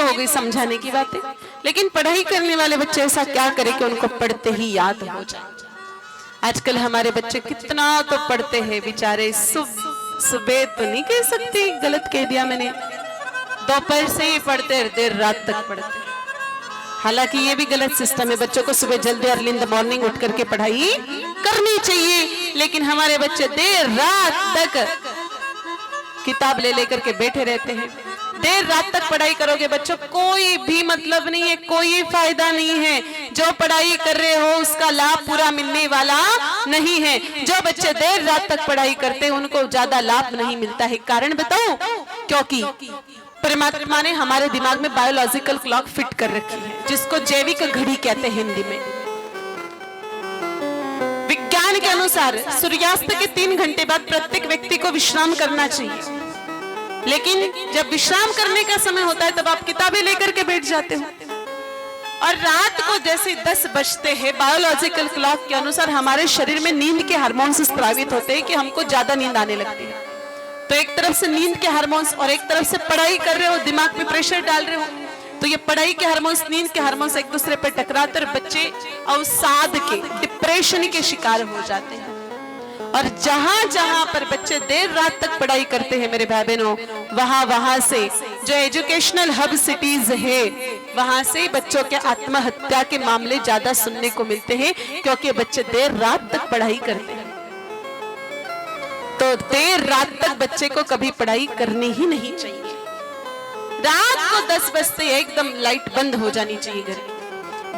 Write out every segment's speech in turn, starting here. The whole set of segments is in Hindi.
तो हो गई समझाने की बातें, लेकिन पढ़ाई करने वाले बच्चे ऐसा क्या करें कि उनको पढ़ते ही याद हो जाए। आजकल हमारे बच्चे कितना तो पढ़ते हैं बेचारे, सुबह तो नहीं कह सकती, गलत कह दिया मैंने, दोपहर से ही पढ़ते देर रात तक पढ़ते। हालांकि ये भी गलत सिस्टम है, बच्चों को सुबह जल्दी अर्ली इन द मॉर्निंग उठ करके पढ़ाई करनी चाहिए, लेकिन हमारे बच्चे देर रात तक किताब ले लेकर के बैठे रहते हैं। देर रात तक पढ़ाई करोगे बच्चों, कोई भी मतलब नहीं है, कोई फायदा नहीं है। जो पढ़ाई कर रहे हो उसका लाभ पूरा मिलने वाला नहीं है। जो बच्चे देर रात तक पढ़ाई करते हैं उनको ज्यादा लाभ नहीं मिलता है। कारण बताओ, क्योंकि परमात्मा ने हमारे दिमाग में बायोलॉजिकल क्लॉक फिट कर रखी है, जिसको जैविक घड़ी कहते हैं हिंदी में। विज्ञान के अनुसार सूर्यास्त के 3 घंटे बाद प्रत्येक व्यक्ति को विश्राम करना चाहिए, लेकिन जब विश्राम करने का समय होता है तब आप किताबें लेकर के बैठ जाते हो। और रात को जैसे 10 बजते हैं, बायोलॉजिकल क्लॉक के अनुसार हमारे शरीर में नींद के हार्मोन्स स्रावित होते हैं कि हमको ज्यादा नींद आने लगती है। तो एक तरफ से नींद के हार्मोन्स और एक तरफ से पढ़ाई कर रहे हो, दिमाग में प्रेशर डाल रहे हो, तो ये पढ़ाई के हार्मोन्स, नींद के हार्मोन्स एक दूसरे पर टकराते और बच्चे अवसाद के, डिप्रेशन के शिकार हो जाते हैं। और जहां जहां पर बच्चे देर रात तक पढ़ाई करते हैं मेरे भाई बहनों, वहां से जो एजुकेशनल हब सिटीज है, वहां से बच्चों के आत्महत्या के मामले ज्यादा सुनने को मिलते हैं, क्योंकि बच्चे देर रात तक पढ़ाई करते हैं। तो देर रात तक बच्चे को कभी पढ़ाई करनी ही नहीं चाहिए। रात को 10 बजते एकदम लाइट बंद हो जानी चाहिए घर की।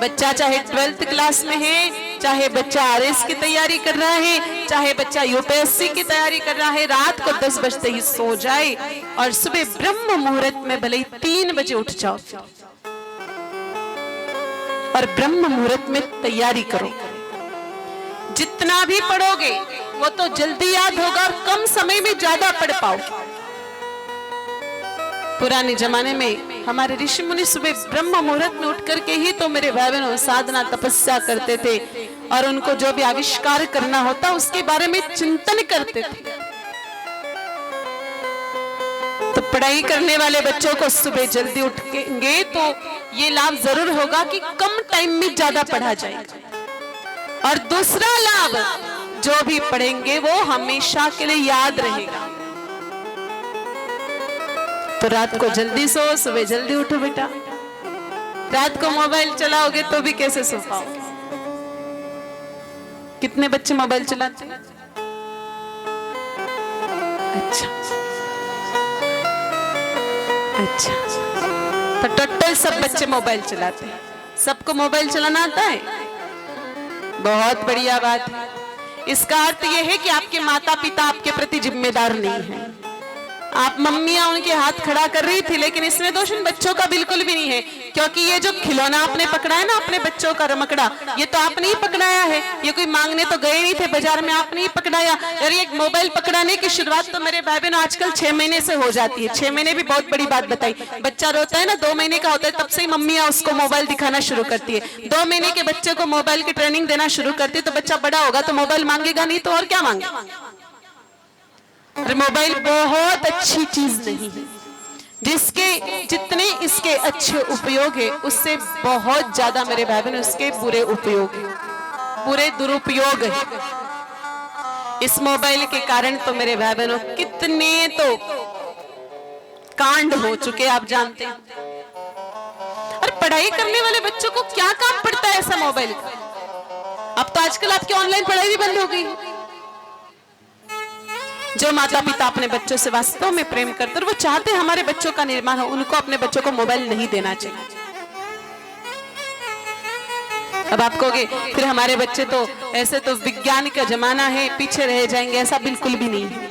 बच्चा चाहे 12th क्लास में है, चाहे बच्चा आरएस की तैयारी कर रहा है, चाहे बच्चा यूपीएससी की तैयारी कर रहा है, रात को 10 बजते ही सो जाए और सुबह ब्रह्म मुहूर्त में भले ही 3 बजे उठ जाओ और ब्रह्म मुहूर्त में तैयारी करो। जितना भी पढ़ोगे वो तो जल्दी याद होगा और कम समय में ज्यादा पढ़ पाओगे। पुराने जमाने में हमारे ऋषि मुनि सुबह ब्रह्म मुहूर्त में उठ करके ही तो मेरे भाई बहनों साधना तपस्या करते थे, और उनको जो भी आविष्कार करना होता उसके बारे में चिंतन करते थे। तो पढ़ाई करने वाले बच्चों को सुबह जल्दी उठेंगे तो ये लाभ जरूर होगा कि कम टाइम में ज्यादा पढ़ा जाएगा। और दूसरा लाभ, जो भी पढ़ेंगे वो हमेशा के लिए याद रहेगा। तो रात को जल्दी सो, सुबह जल्दी उठो बेटा। रात को मोबाइल चलाओगे तो भी कैसे सो पाओगे? कितने बच्चे मोबाइल चलाते हैं? अच्छा, तो टोटल सब बच्चे मोबाइल चलाते हैं। सबको मोबाइल चलाना आता है? बहुत बढ़िया बात है। इसका अर्थ यह है कि आपके माता पिता आपके प्रति जिम्मेदार नहीं है। आप मम्मियां उनके हाथ खड़ा कर रही थी, लेकिन इसमें दोष इन बच्चों का बिल्कुल भी नहीं है, क्योंकि ये जो खिलौना आपने पकड़ा है ना अपने बच्चों का रमकड़ा, ये तो आपने ही पकड़ाया है। ये कोई मांगने तो गए नहीं थे बाजार में, आपने ही पकड़ाया। और ये मोबाइल पकड़ाने की शुरुआत तो मेरे भाई बहनों आजकल 6 महीने से हो जाती है। 6 महीने भी बहुत बड़ी बात बताई। बच्चा रोता है ना, 2 महीने का होता है, तब से ही मम्मियां उसको मोबाइल दिखाना शुरू करती है। 2 महीने के बच्चे को मोबाइल की ट्रेनिंग देना शुरू करती है, तो बच्चा बड़ा होगा तो मोबाइल मांगेगा नहीं तो और क्या मांगेगा। मोबाइल बहुत अच्छी चीज नहीं है, जिसके जितने इसके अच्छे उपयोग है उससे बहुत ज्यादा मेरे भाई बहन उसके बुरे उपयोग है, बुरे दुरुपयोग है। इस मोबाइल के कारण तो मेरे भाई बहनों कितने तो कांड हो चुके आप जानते हैं। और पढ़ाई करने वाले बच्चों को क्या काम पड़ता है ऐसा मोबाइल का? अब तो आजकल आपकी ऑनलाइन पढ़ाई भी बंद हो गई। जो माता पिता अपने बच्चों से वास्तव में प्रेम करते हैं, वो चाहते हैं हमारे बच्चों का निर्माण हो, उनको अपने बच्चों को मोबाइल नहीं देना चाहिए। अब आप कहोगे फिर हमारे बच्चे तो ऐसे तो विज्ञान का जमाना है, पीछे रह जाएंगे। ऐसा बिल्कुल भी नहीं है।